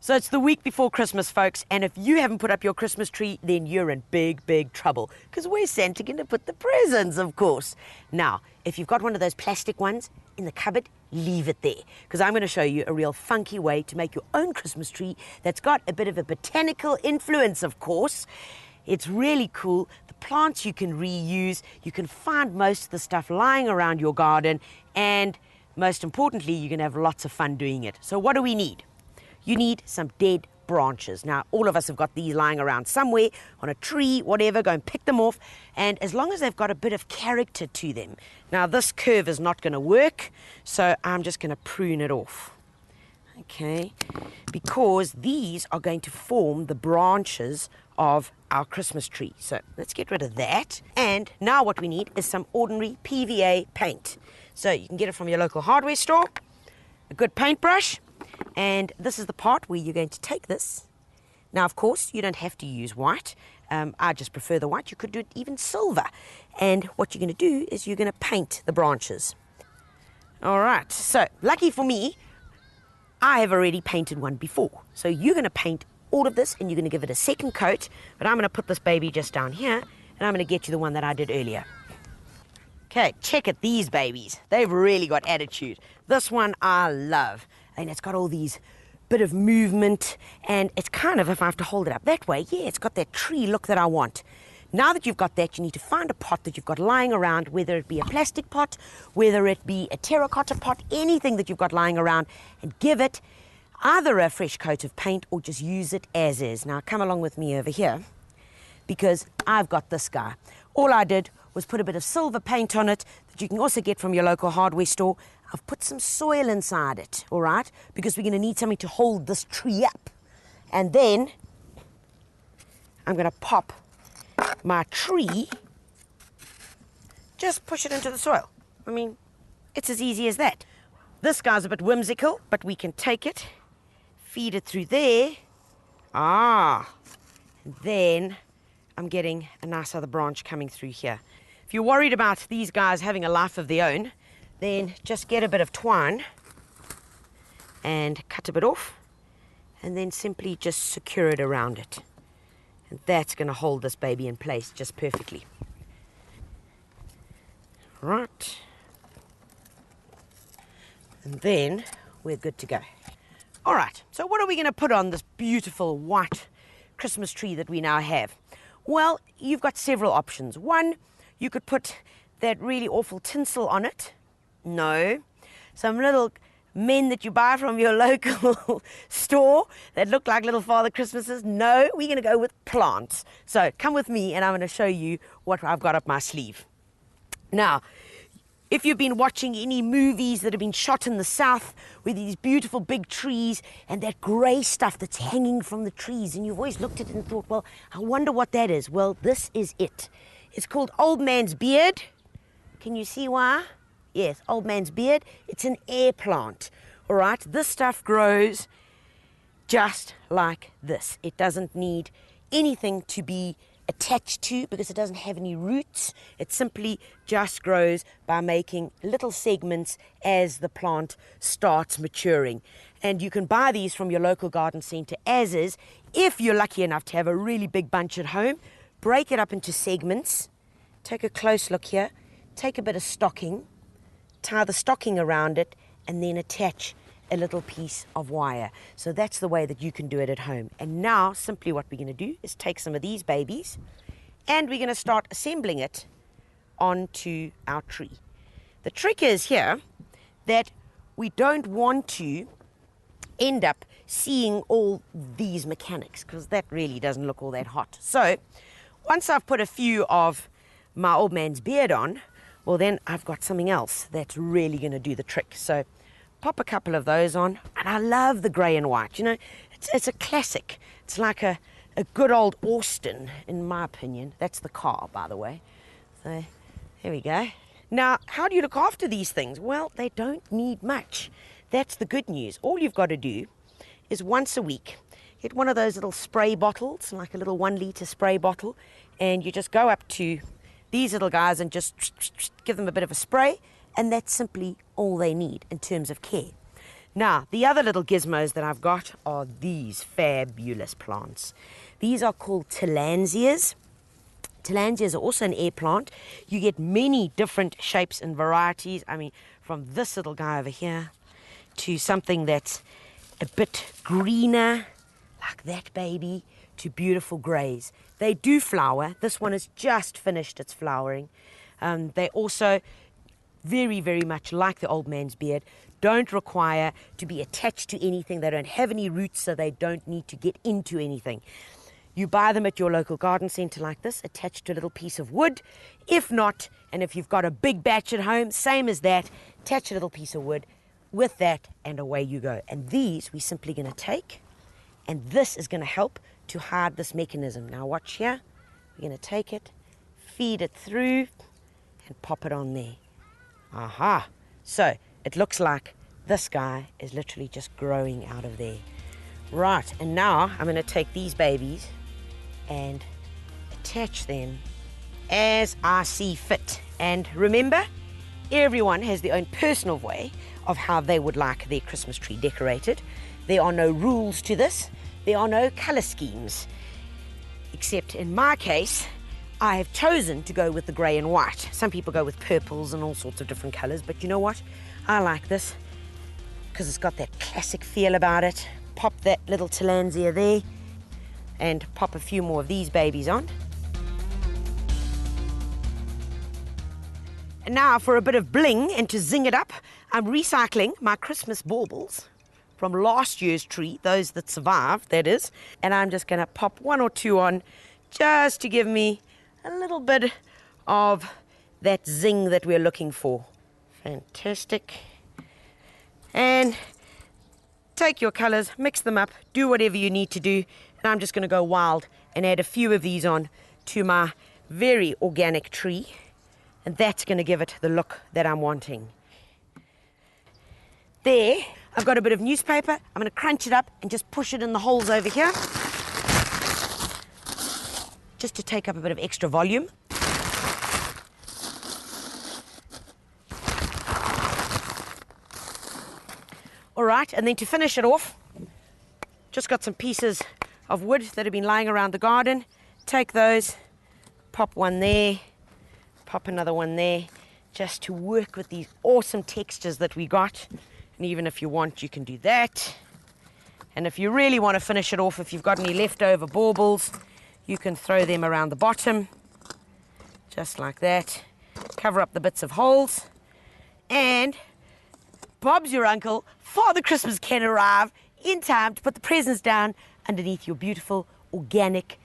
So it's the week before Christmas, folks, and if you haven't put up your Christmas tree, then you're in big, big trouble, because where's Santa going to put the presents, of course? Now, if you've got one of those plastic ones in the cupboard, leave it there, because I'm going to show you a real funky way to make your own Christmas tree that's got a bit of a botanical influence, of course. It's really cool. The plants you can reuse, you can find most of the stuff lying around your garden, and most importantly, you're going to have lots of fun doing it. So what do we need? You need some dead branches. Now, all of us have got these lying around somewhere, on a tree, whatever. Go and pick them off. And as long as they've got a bit of character to them. Now, this curve is not going to work, so I'm just going to prune it off. Okay, because these are going to form the branches of our Christmas tree. So let's get rid of that. And now what we need is some ordinary PVA paint. So you can get it from your local hardware store, a good paintbrush. And this is the part where you're going to take this. Now, of course, you don't have to use white. I just prefer the white. You could do it even silver. And what you're going to do is you're going to paint the branches. All right. So, lucky for me, I have already painted one before. So you're going to paint all of this and you're going to give it a second coat. But I'm going to put this baby just down here and I'm going to get you the one that I did earlier. Okay, check it, these babies. They've really got attitude. This one I love. And it's got all these bit of movement, and it's kind of, if I have to hold it up that way, yeah, it's got that tree look that I want. Now that you've got that, you need to find a pot that you've got lying around, whether it be a plastic pot, whether it be a terracotta pot, anything that you've got lying around, and give it either a fresh coat of paint or just use it as is. Now come along with me over here, because I've got this guy. All I did was put a bit of silver paint on it that you can also get from your local hardware store. I've put some soil inside it, all right? Because we're going to need something to hold this tree up. And then I'm going to pop my tree, just push it into the soil. I mean, it's as easy as that. This guy's a bit whimsical, but we can take it, feed it through there. And then I'm getting a nice other branch coming through here. If you're worried about these guys having a life of their own, then just get a bit of twine and cut a bit off and then simply just secure it around it. And that's going to hold this baby in place just perfectly. Right. And then we're good to go. All right, so what are we going to put on this beautiful white Christmas tree that we now have? Well, you've got several options. One, you could put that really awful tinsel on it. No, some little men that you buy from your local store that look like little Father Christmases. No, we're going to go with plants. So come with me and I'm going to show you what I've got up my sleeve. Now, if you've been watching any movies that have been shot in the south with these beautiful big trees and that grey stuff that's hanging from the trees, and you've always looked at it and thought, well, I wonder what that is. Well, this is it. It's called old man's beard. Can you see why? Yes, old man's beard. It's an air plant, all right? This stuff grows just like this. It doesn't need anything to be attached to because it doesn't have any roots. It simply just grows by making little segments as the plant starts maturing. And you can buy these from your local garden centre as is. If you're lucky enough to have a really big bunch at home, break it up into segments. Take a close look here. Take a bit of stocking. Tie the stocking around it and then attach a little piece of wire. So that's the way that you can do it at home. And now simply what we're going to do is take some of these babies and we're going to start assembling it onto our tree. The trick is here that we don't want to end up seeing all these mechanics because that really doesn't look all that hot. So once I've put a few of my old man's beard on, well, then I've got something else that's really going to do the trick. So pop a couple of those on. And I love the grey and white. You know, it's a classic. It's like a good old Austin, in my opinion. That's the car, by the way. So here we go. Now, how do you look after these things? Well, they don't need much. That's the good news. All you've got to do is once a week, get one of those little spray bottles, like a little 1 litre spray bottle, and you just go up to these little guys and just give them a bit of a spray, and that's simply all they need in terms of care. Now, the other little gizmos that I've got are these fabulous plants. These are called tillandsias. Tillandsias are also an air plant. You get many different shapes and varieties. I mean, from this little guy over here to something that's a bit greener, like that baby, to beautiful greys. They do flower. This one has just finished its flowering. They also, very, very much like the old man's beard, don't require to be attached to anything. They don't have any roots, so they don't need to get into anything. You buy them at your local garden centre like this, attached to a little piece of wood. If not, and if you've got a big batch at home, same as that, attach a little piece of wood with that, and away you go. And these we're simply going to take, and this is going to help to hide this mechanism. Now watch here. We're going to take it, feed it through, and pop it on there. Aha! So it looks like this guy is literally just growing out of there. Right, and now I'm going to take these babies and attach them as I see fit. And remember, everyone has their own personal way of how they would like their Christmas tree decorated. There are no rules to this. There are no colour schemes. Except in my case, I have chosen to go with the grey and white. Some people go with purples and all sorts of different colours, but you know what? I like this because it's got that classic feel about it. Pop that little tillandsia there and pop a few more of these babies on. And now for a bit of bling and to zing it up, I'm recycling my Christmas baubles from last year's tree, those that survived, that is. And I'm just going to pop one or two on just to give me a little bit of that zing that we're looking for. Fantastic. And take your colours, mix them up, do whatever you need to do. And I'm just going to go wild and add a few of these on to my very organic tree. And that's going to give it the look that I'm wanting. There, I've got a bit of newspaper. I'm going to crunch it up and just push it in the holes over here, just to take up a bit of extra volume. All right, and then to finish it off, just got some pieces of wood that have been lying around the garden. Take those, pop one there, pop another one there, just to work with these awesome textures that we got. And even if you want, you can do that. And if you really want to finish it off, if you've got any leftover baubles, you can throw them around the bottom, just like that. Cover up the bits of holes. And Bob's your uncle. Father Christmas can arrive in time to put the presents down underneath your beautiful, organically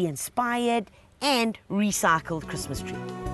inspired and recycled Christmas tree.